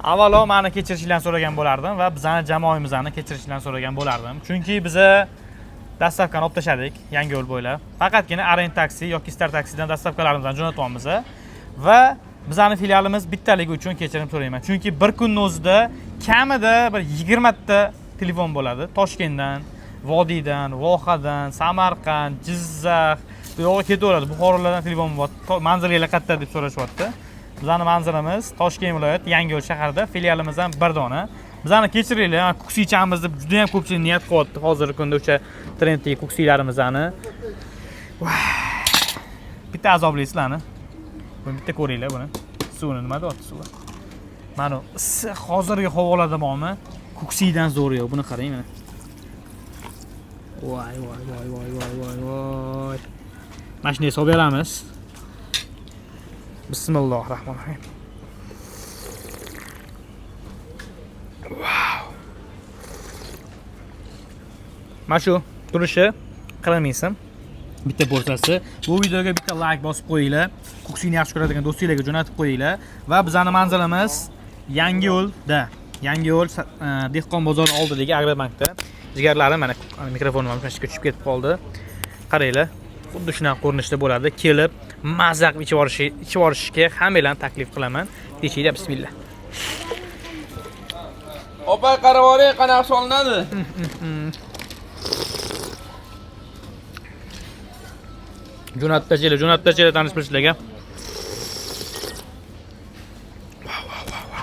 Avvalo meni kechirishlarini so'ragan bo'lardim va bizning jamoamizni kechirishlarini so'ragan bo'lardim. Chunki biza dastavkani olib tashladik Yangi yo'l bo'ylab. Faqatgina Arend taksi yoki Star taksidan dastavkalarimizni jo'natyapmiz va bizning filialimiz bittaligi uchun kechirim so'rayman. Chunki bir kunning o'zida kamida bir 20 ta telefon bo'ladi. Toshkentdan, Vodiydan, Vohadan, Samarqand, Jizzax bu yoqqa ketaveradi. Buxorolardan telefon bor. Manzilingiz qayerda deb so'rashyapti. Bizning manzilimiz Toshkent viloyat Yangiyo'l shahrida, filialimizdan bir dona. Bizani kechiringlar, kuksichamiz deb juda ham ko'pchilik niyat qilyapti. Hozirgi kunda o'sha trenddagi kuksilarimizni. Bitta azoblaysizlarni. Buni bitta ko'ringlar buni. Suvni nima deyapti suvi? Mana issiq hozirgi havolarda bormi? Kuksidan zo'r yo'q. Buni qarang mana. Voy. Mana shunday solib beramiz. Bismillahirrahmanirrahim. Mana shu turishi qilmaysan. Bitta porsiyasi. Bu videoga bitta like bosib qo'yinglar. Kuksini yaxshi ko'radigan do'stinglarga jo'natib qo'yinglar va bizning manzilimiz Yangiyo'lda. Yangiyo'l dehqon bozori oldidagi Agrobankda. Jigarlarim mana mikrofonim ham shuncha tushib ketib qoldi. Qaranglar. Xuddi shunaqa ko'rinishda bo'ladi. Kelib, mazza qilib ichib olishga hammalarni taklif qilaman. Kechinglar bismillah. Opa qarab oling, qanaqa solinadi? Jo'natib tashlaylar tanishib sizlarga.